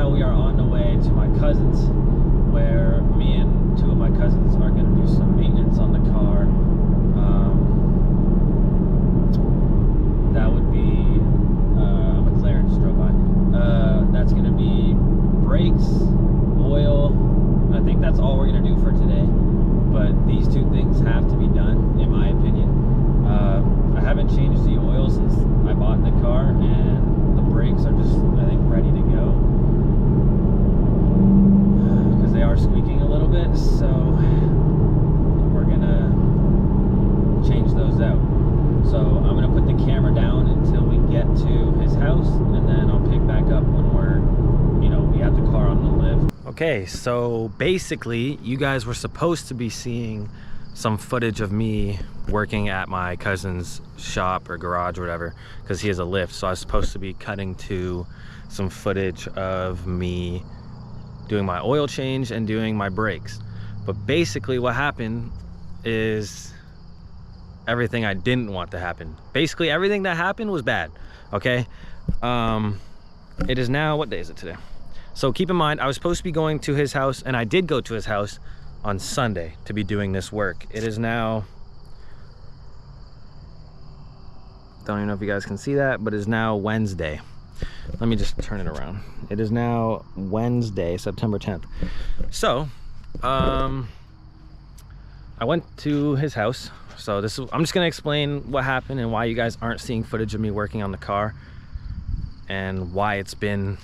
now we are on the way to my cousin's, where me and two of my cousins are going to do some maintenance on the car. That would be a McLaren just drove by. That's going to be brakes, oil. I think that's all we're going to do for today. But these two things have to be done, in my opinion. I haven't changed the oil since I bought the car, and the brakes are just, I think, ready to go. Because they are squeaking a little bit, so we're gonna change those out. So I'm gonna put the camera down until we get to his house, and then I'll pick back up when we're, we have the car on the lift. Okay, so basically you guys were supposed to be seeing some footage of me working at my cousin's shop or garage or whatever, because he has a lift. So I was supposed to be cutting to some footage of me doing my oil change and doing my brakes. But basically what happened is everything I didn't want to happen. Basically everything that happened was bad. Okay, it is now, what day is it today? So keep in mind, I was supposed to be going to his house, and I did go to his house on Sunday to be doing this work. It is now, don't even know if you guys can see that, but it is now Wednesday. Let me just turn it around. It is now Wednesday, September 10th. So I went to his house. So I'm just gonna explain what happened and why you guys aren't seeing footage of me working on the car, and why it's been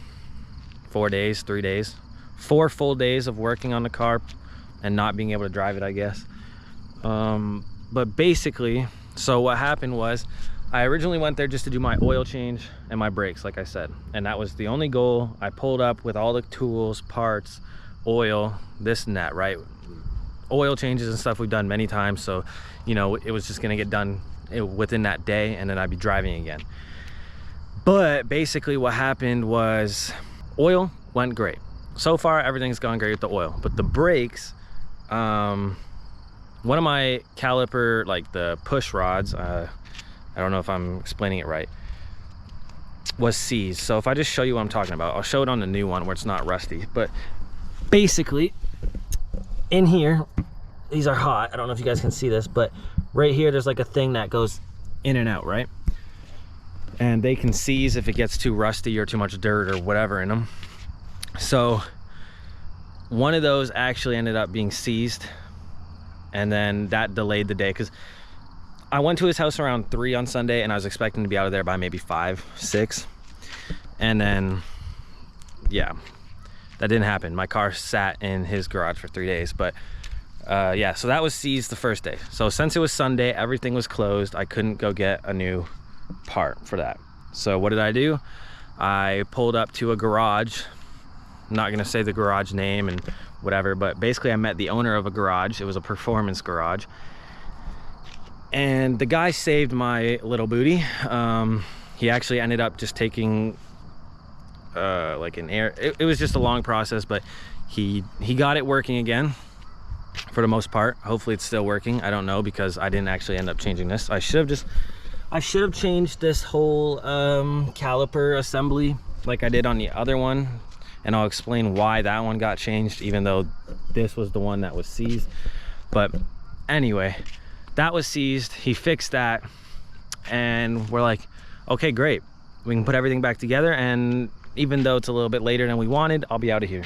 4 days, 3 days, 4 full days of working on the car and not being able to drive it, I guess. But basically, so what happened was, I originally went there just to do my oil change and my brakes, like I said, and that was the only goal. I pulled up with all the tools, parts, oil, this and that, right? Oil changes and stuff we've done many times, so it was just gonna get done within that day, and then I'd be driving again. But basically what happened was, oil went great. So far everything's gone great with the oil, but the brakes, one of my caliper, like the push rods, I don't know if I'm explaining it right, was seized. So if I just show you what I'm talking about, I'll show it on the new one where it's not rusty. But basically in here, these are hot. I don't know if you guys can see this, but right here there's like a thing that goes in and out, right? And they can seize if it gets too rusty or too much dirt or whatever in them. So one of those actually ended up being seized, and then that delayed the day, because I went to his house around 3 on Sunday, and I was expecting to be out of there by maybe 5, 6. And then, yeah, that didn't happen. My car sat in his garage for 3 days, but yeah, so that was seized the first day. So since it was Sunday, everything was closed. I couldn't go get a new part for that. So what did I do? I pulled up to a garage. I'm not gonna say the garage name and whatever, but basically I met the owner of a garage. It was a performance garage, and the guy saved my little booty. He actually ended up just taking like an air, it was just a long process, but he got it working again for the most part. Hopefully it's still working. I don't know, because I didn't actually end up changing this. I should have changed this whole caliper assembly like I did on the other one, and I'll explain why that one got changed, even though this was the one that was seized. But anyway, that was seized. He fixed that, and we're like, okay, great, we can put everything back together, and even though it's a little bit later than we wanted, I'll be out of here.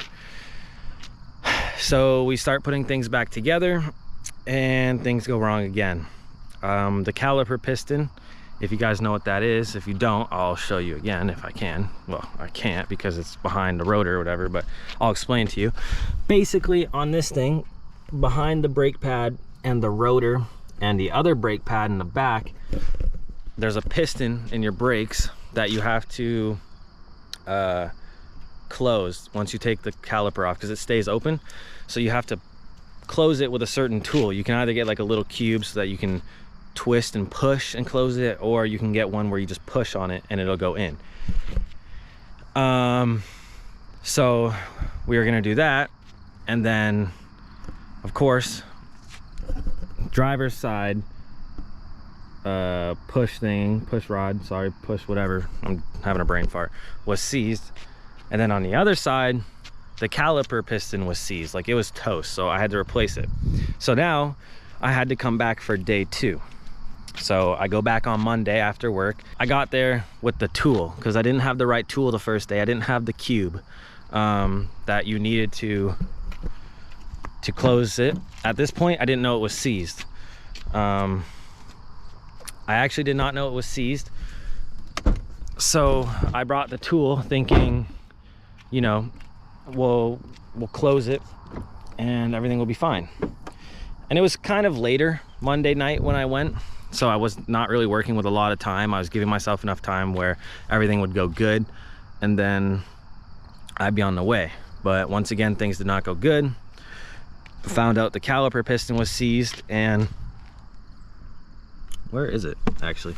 So we start putting things back together, and things go wrong again. The caliper piston, if you guys know what that is. If you don't, I'll show you again if I can. Well, I can't because it's behind the rotor or whatever, but I'll explain to you. Basically on this thing, behind the brake pad and the rotor and the other brake pad in the back, there's a piston in your brakes that you have to close once you take the caliper off, because it stays open. So you have to close it with a certain tool. You can either get like a little cube so that you can twist and push and close it, or you can get one where you just push on it and it'll go in. So we were gonna do that, and then of course driver's side push rod, sorry, push whatever, I'm having a brain fart, was seized. And then on the other side, the caliper piston was seized, like it was toast, so I had to replace it. So now I had to come back for day 2. So I go back on Monday after work. I got there with the tool because I didn't have the right tool the first day. I didn't have the cube that you needed to close it. At this point, I didn't know it was seized. I actually did not know it was seized. So I brought the tool thinking, you know, we'll close it and everything will be fine. And it was kind of later Monday night when I went, so I was not really working with a lot of time. I was giving myself enough time where everything would go good and then I'd be on the way. But once again, things did not go good. Found out the caliper piston was seized, and where is it actually?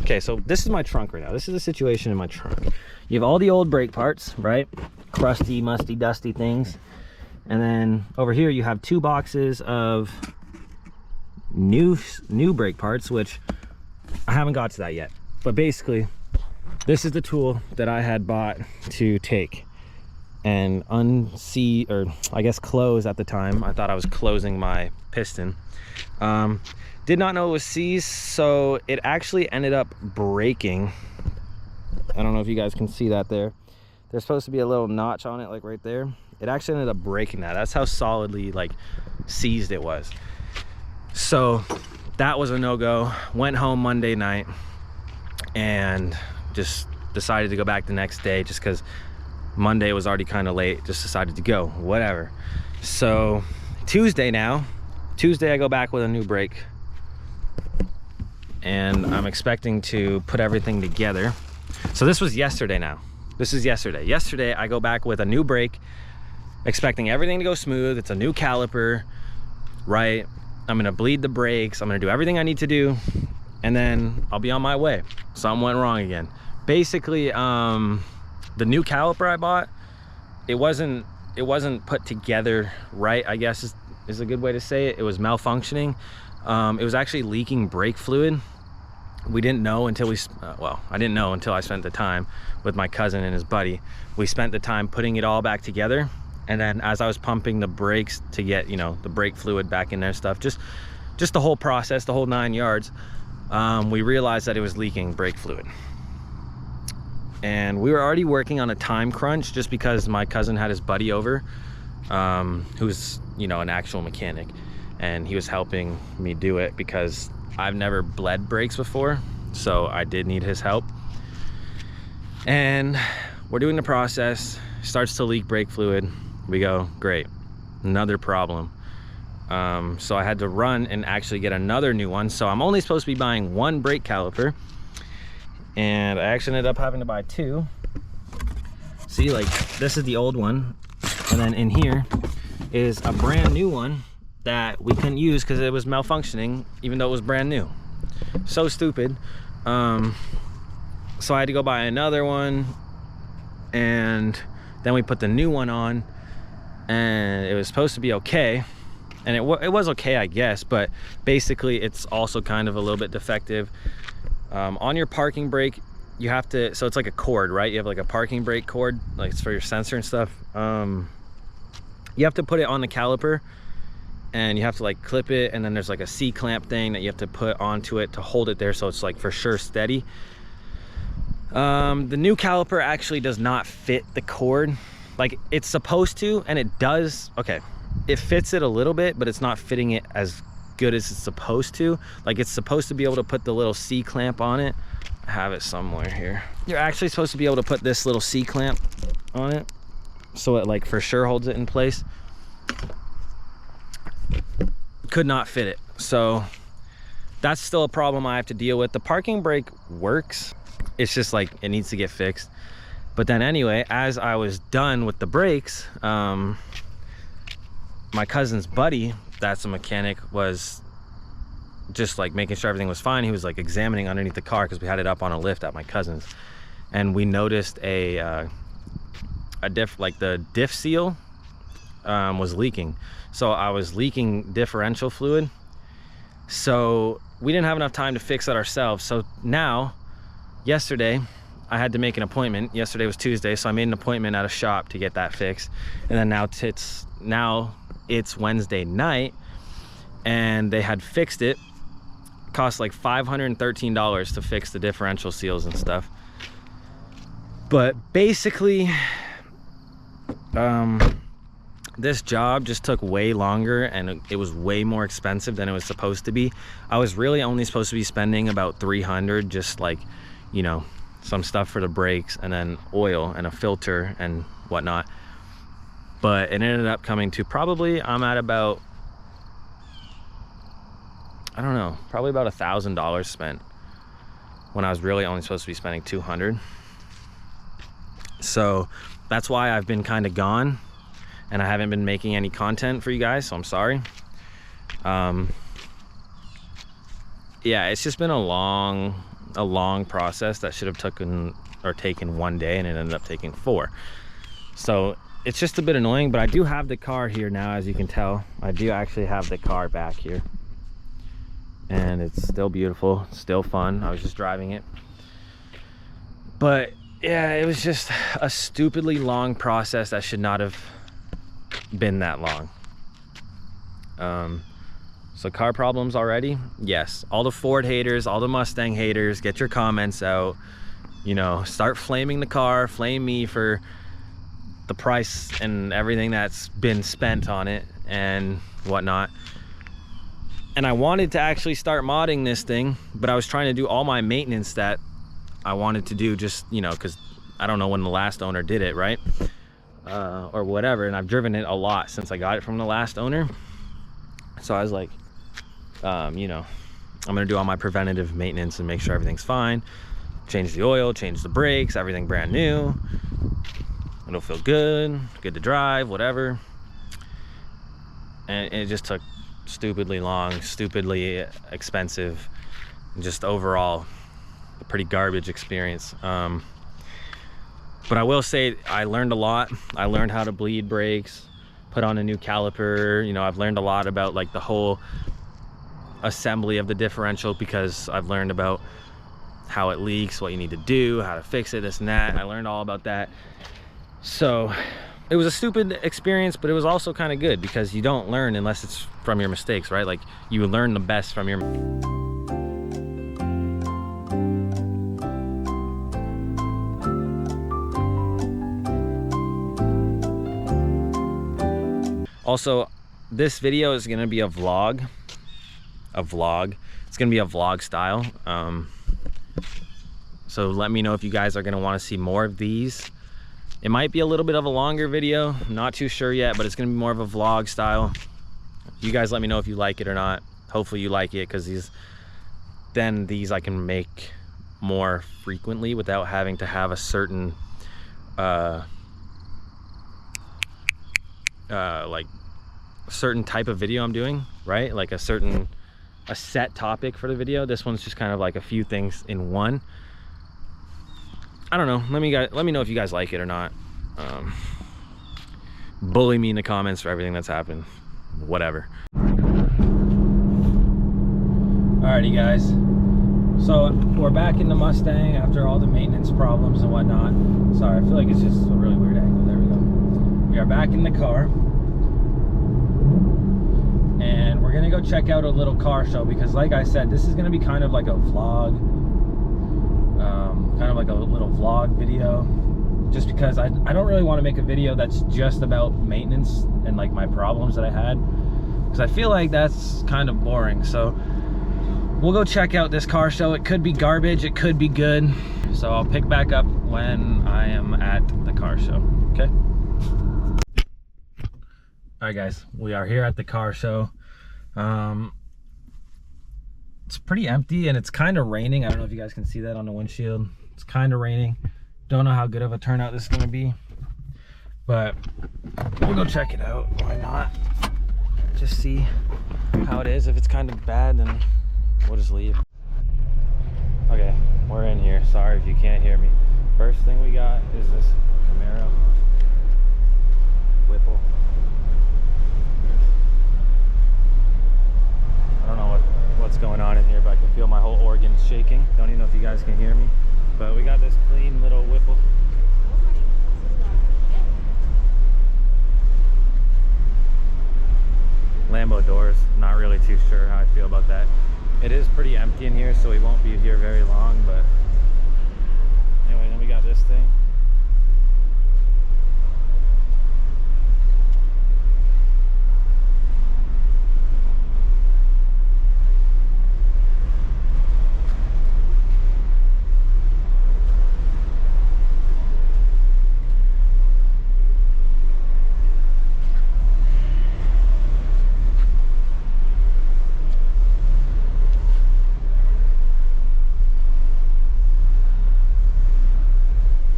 Okay, so this is my trunk right now. This is the situation in my trunk. You have all the old brake parts, right? Crusty, musty, dusty things. And then over here you have 2 boxes of new brake parts, which I haven't got to that yet. But basically, this is the tool that I had bought to take and unsee, or I guess close at the time. I thought I was closing my piston. Did not know it was seized, so it actually ended up breaking. I don't know if you guys can see that there. There's supposed to be a little notch on it, like right there. It actually ended up breaking that. That's how solidly like seized it was. So that was a no-go. Went home Monday night and just decided to go back the next day just because Monday was already kind of late. Just decided to go, whatever. So Tuesday I go back with a new brake and I'm expecting to put everything together. So this was yesterday now. This is yesterday. Yesterday I go back with a new brake, expecting everything to go smooth. It's a new caliper, right? I'm gonna bleed the brakes. I'm gonna do everything I need to do, and then I'll be on my way. Something went wrong again. Basically, the new caliper I bought, it wasn't put together right, I guess is a good way to say it. It was malfunctioning. It was actually leaking brake fluid. We didn't know until I didn't know until I spent the time with my cousin and his buddy. We spent the time putting it all back together. And then as I was pumping the brakes to get, you know, the brake fluid back in there, stuff, just the whole process, the whole 9 yards, we realized that it was leaking brake fluid. And we were already working on a time crunch just because my cousin had his buddy over, who's, you know, an actual mechanic. And he was helping me do it because I've never bled brakes before, so I did need his help. And we're doing the process, starts to leak brake fluid. We go, great, another problem. So I had to run and actually get another new one. So I'm only supposed to be buying 1 brake caliper, and I actually ended up having to buy 2. See, like, this is the old one, and then in here is a brand new one that we couldn't use because it was malfunctioning even though it was brand new. So stupid. So I had to go buy another one, and then we put the new one on, and it was supposed to be okay, and it was okay, I guess, but basically it's also kind of a little bit defective. On your parking brake, you have to, so it's like a cord, right? You have like a parking brake cord, like it's for your sensor and stuff. You have to put it on the caliper, and you have to like clip it, and then there's like a C-clamp thing that you have to put onto it to hold it there so it's like for sure steady. The new caliper actually does not fit the cord. Like, it's supposed to, and it does. Okay, it fits it a little bit, but it's not fitting it as good as it's supposed to. Like, it's supposed to be able to put the little C-clamp on it. I have it somewhere here. You're actually supposed to be able to put this little C-clamp on it so it like for sure holds it in place. Could not fit it, so that's still a problem I have to deal with. The parking brake works, it's just like it needs to get fixed. But then anyway, as I was done with the brakes, my cousin's buddy, that's a mechanic, was just like making sure everything was fine. He was like examining underneath the car because we had it up on a lift at my cousin's, and we noticed a diff, like the diff seal was leaking. So I was leaking differential fluid, so we didn't have enough time to fix that ourselves. So now, yesterday, I had to make an appointment. Yesterday was Tuesday, so I made an appointment at a shop to get that fixed. And then now it's Wednesday night, and they had fixed it. Cost like $513 to fix the differential seals and stuff. But basically, this job just took way longer, and it was way more expensive than it was supposed to be. I was really only supposed to be spending about $300, just like, you know, some stuff for the brakes and then oil and a filter and whatnot. But it ended up coming to probably, I'm at about, I don't know, probably about $1,000 spent when I was really only supposed to be spending $200. So that's why I've been kind of gone, and I haven't been making any content for you guys, so I'm sorry. Yeah, it's just been a long process that should have taken 1 day, and it ended up taking 4. So it's just a bit annoying, but I do have the car here now, as you can tell. I do actually have the car back here, and it's still beautiful, still fun. I was just driving it, but yeah, it was just a stupidly long process that should not have been that long. So car problems already? Yes. All the Ford haters, all the Mustang haters, get your comments out. You know, start flaming the car, flame me for the price and everything that's been spent on it and whatnot. And I wanted to actually start modding this thing, but I was trying to do all my maintenance that I wanted to do, just, you know, because I don't know when the last owner did it, right? Or whatever. And I've driven it a lot since I got it from the last owner. So I was like, you know, I'm gonna do all my preventative maintenance and make sure everything's fine. Change the oil, change the brakes, everything brand new. It'll feel good to drive, whatever. And it just took stupidly long, stupidly expensive, and just overall a pretty garbage experience. But I will say I learned a lot. I learned how to bleed brakes, put on a new caliper. You know, I've learned a lot about like the whole assembly of the differential, because I've learned about how it leaks, what you need to do, how to fix it, this and that. I learned all about that. So it was a stupid experience, but it was also kind of good, because you don't learn unless it's from your mistakes, right? Like, you learn the best from your Also, this video is gonna be a vlog. It's gonna be a vlog style. So let me know if you guys are gonna wanna see more of these. It might be a little bit of a longer video, I'm not too sure yet, but it's gonna be more of a vlog style. You guys let me know if you like it or not. Hopefully you like it, because these I can make more frequently without having to have a certain like certain type of video I'm doing, right? Like a set topic for the video. This one's just kind of like a few things in one. I don't know. Let me know if you guys like it or not. Bully me in the comments for everything that's happened. Whatever. Alrighty guys, so we're back in the Mustang after all the maintenance problems and whatnot. Sorry, I feel like it's just a really weird angle. There we go. We are back in the car, and we're gonna go check out a little car show, because like I said, this is gonna be kind of like a vlog, kind of like a little vlog video, just because I don't really want to make a video that's just about maintenance and like my problems that I had, because I feel like that's kind of boring. So we'll go check out this car show. It could be garbage, it could be good. So I'll pick back up when I am at the car show, okay? All right guys, we are here at the car show. It's pretty empty, and it's kind of raining. I don't know if you guys can see that on the windshield. It's kind of raining. Don't know how good of a turnout this is gonna be, but we'll go check it out. Why not? Just see how it is. If it's kind of bad, then we'll just leave. Okay, we're in here. Sorry if you can't hear me. First thing we got is this Camaro Whipple. I don't know what's going on in here, but I can feel my whole organs shaking. Don't even know if you guys can hear me. But we got this clean little Whipple. Lambo doors, not really too sure how I feel about that. It is pretty empty in here, so we won't be here very long, but anyway, then we got this thing.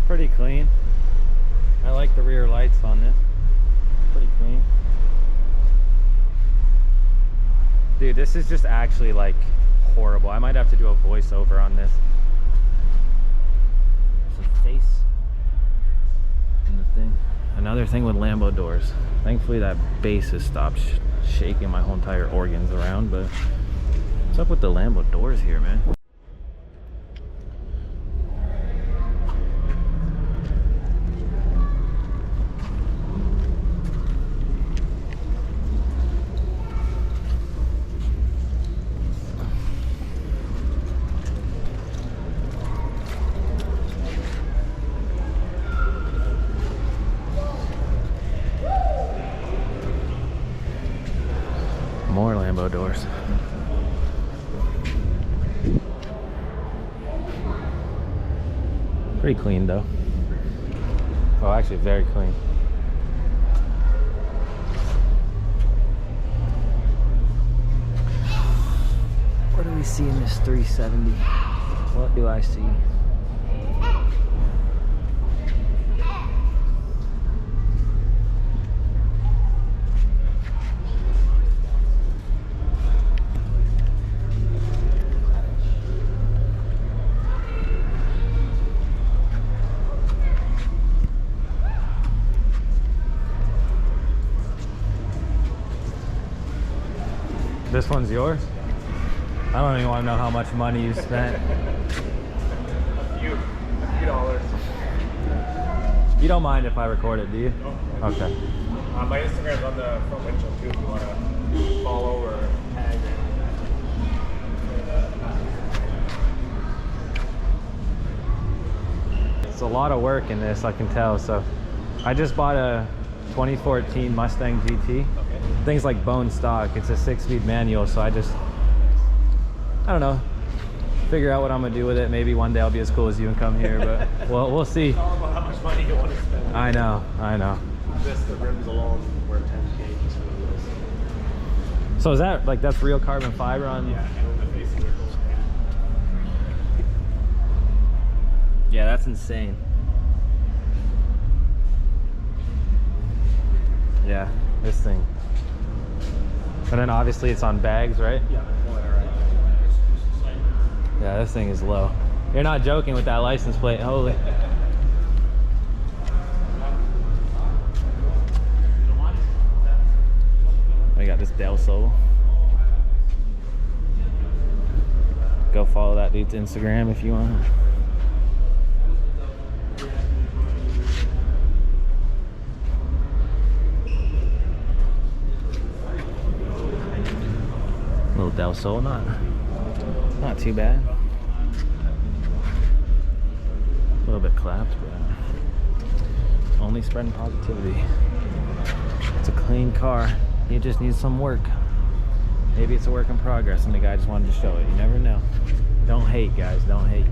Pretty clean. I like the rear lights on this. Pretty clean. Dude, this is just actually like horrible. I might have to do a voiceover on this. There's a face in the thing. Another thing with Lambo doors. Thankfully that bass has stopped shaking my whole entire organs around, but what's up with the Lambo doors here, man? More Lambo doors. Pretty clean though. Oh, actually very clean. What do we see in this 370? What do I see? This one's yours? I don't even want to know how much money you spent. A few dollars. You don't mind if I record it, do you? No. Okay. My Instagram's on the front windshield too if you want to follow or tag. It's a lot of work in this, I can tell. So I just bought a 2014 Mustang GT. Okay. Thing's like bone stock. It's a 6-speed manual, so I don't know, figure out what I'm gonna do with it. Maybe one day I'll be as cool as you and come here, but well, we'll see. It's all about how much money you want to spend. I know. The rims alone were 10K just for the wheels. So is that like, that's real carbon fiber on? Yeah, and the facing circles. Yeah, that's insane. Yeah, this thing. And then obviously it's on bags, right? Yeah, right. Yeah, this thing is low. You're not joking with that license plate, holy. I got this Del Sol. Go follow that dude's Instagram if you want. Little Del Sol, not too bad. A little bit clapped, but only spreading positivity. It's a clean car. It just needs some work. Maybe it's a work in progress and the guy just wanted to show it. You never know. Don't hate, guys. Don't hate.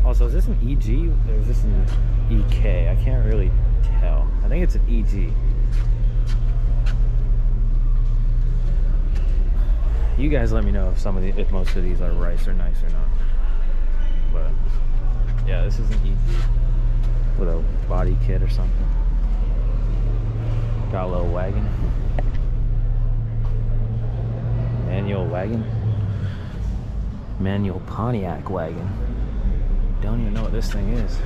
Also, is this an EG or is this an EK? I can't really tell. I think it's an EG. You guys let me know if most of these are rice or nice or not. But yeah, this is an EG with a body kit or something. Got a little wagon. Manual wagon. Manual Pontiac wagon. Don't even know what this thing is.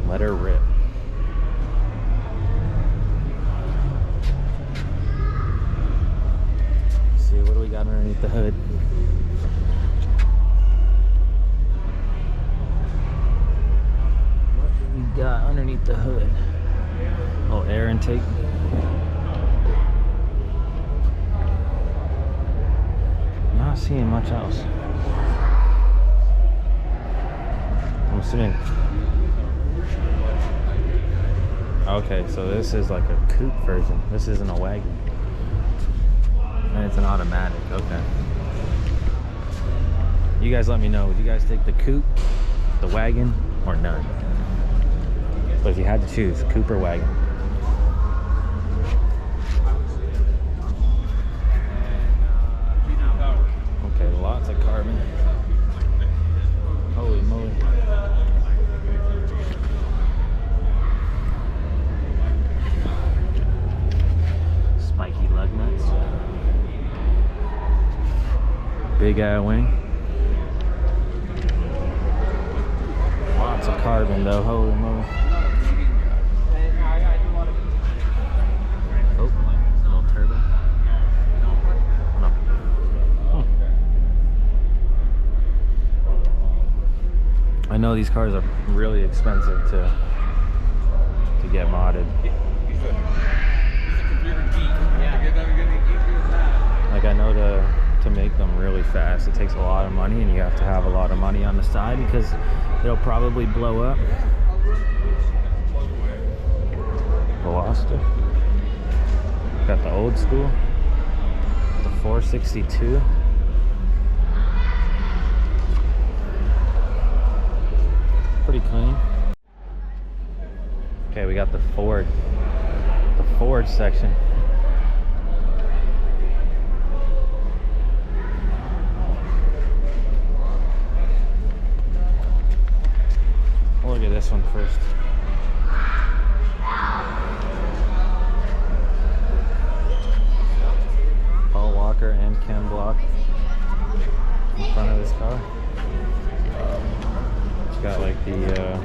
Let her rip. the hood. Oh, air intake. Not seeing much else. I'm assuming. Okay, so this is like a coupe version. This isn't a wagon. And it's an automatic. Okay. You guys let me know. Would you guys take the coupe, the wagon, or none? But if you had to choose, coupe or wagon. Okay, lots of carbon. Holy moly. Spiky lug nuts. Big wing. Lots of carbon though, holy moly. Oh, little turbo. No. I know these cars are really expensive to get modded. Like I know to make them really fast, it takes a lot of money, and you have to have a lot of money on the side because it'll probably blow up. Veloster. Got the old school, the 462. Pretty clean. Okay, we got the Ford section. Look at this one first. Paul Walker and Ken Block in front of this car. It's got like the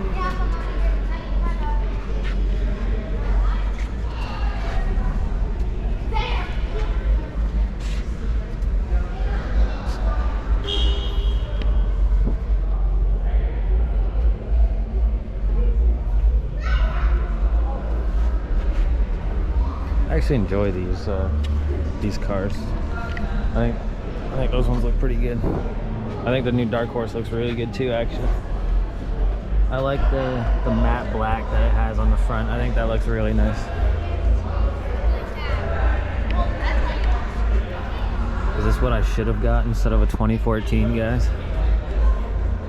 I actually enjoy these cars. I think those ones look pretty good. I think the new Dark Horse looks really good too, actually. I like the matte black that it has on the front. I think that looks really nice. Is this what I should have got instead of a 2014, guys?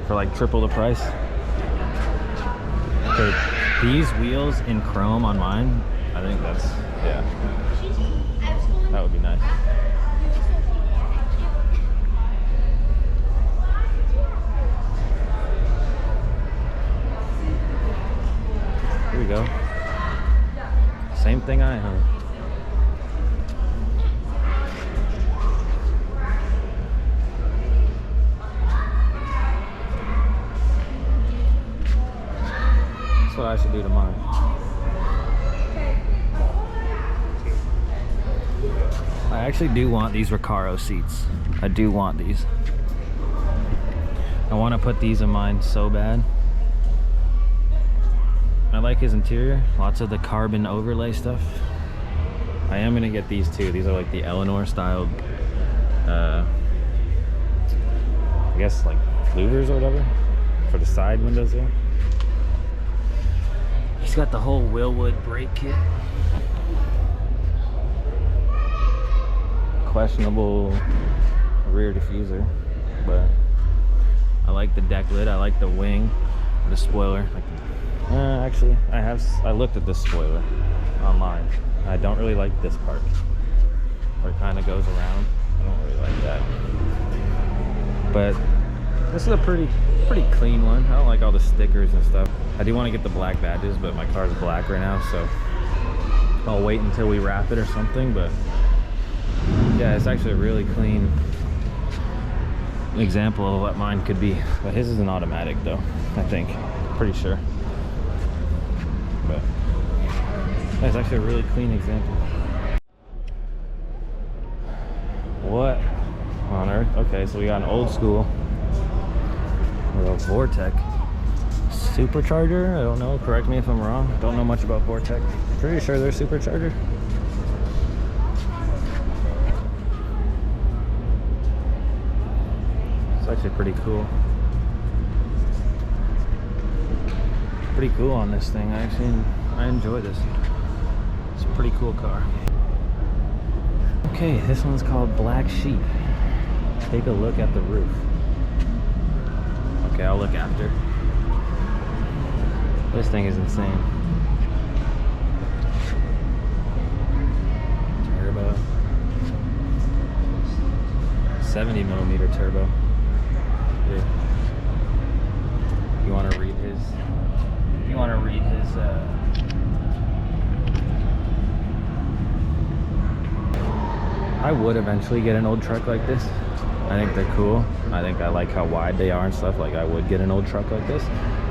For like triple the price? Okay, these wheels in chrome on mine, I think that's, yeah, that would be nice. Here we go. Same thing I have. That's what I should do to mine. I actually do want these Recaro seats. I do want these. I want to put these in mine so bad. I like his interior, lots of the carbon overlay stuff. I am gonna get these too. These are like the Eleanor styled, I guess like louvers or whatever, for the side windows there. He's got the whole Willwood brake kit. Questionable rear diffuser, but I like the deck lid. I like the wing, the spoiler. Actually, I looked at this spoiler online. I don't really like this part where it kind of goes around. I don't really like that. But this is a pretty clean one. I don't like all the stickers and stuff. I do want to get the black badges, but my car's black right now, so I'll wait until we wrap it or something. But yeah, it's actually a really clean example of what mine could be. But his is an automatic though, I think. Pretty sure. But that's actually a really clean example. What on earth? Okay, so we got an old school, a Vortec supercharger. I don't know. Correct me if I'm wrong. Don't know much about Vortec. Pretty sure they're supercharger. It's actually pretty cool. Pretty cool on this thing. I enjoy this. It's a pretty cool car. Okay, this one's called Black Sheep. Take a look at the roof. Okay, I'll look after. This thing is insane. Turbo. 70mm turbo. Here. You want to read his... I would eventually get an old truck like this. I think they're cool. I think I like how wide they are and stuff. Like, I would get an old truck like this,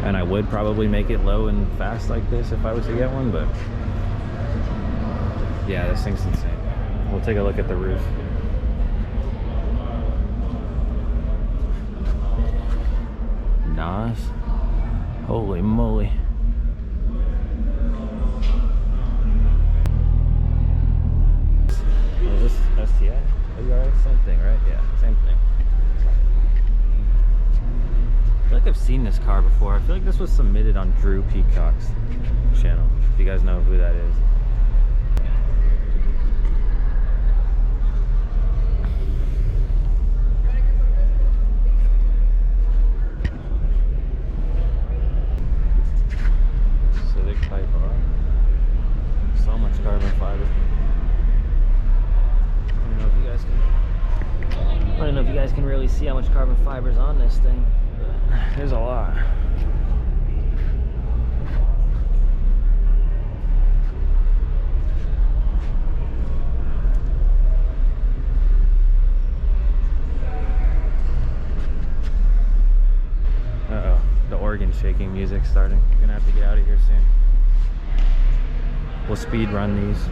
and I would probably make it low and fast like this if I was to get one. But yeah, this thing's insane. We'll take a look at the roof. Nas. Holy moly. Is this STI? Same thing, right? Yeah, same thing. I feel like I've seen this car before. I feel like this was submitted on Drew Peacock's channel, if you guys know who that is. Civic Type R. So much carbon fiber. I don't know if you guys can really see how much carbon fiber is on this thing, but there's a lot. Uh-oh, the organ shaking music starting. We're gonna have to get out of here soon. We'll speed run these.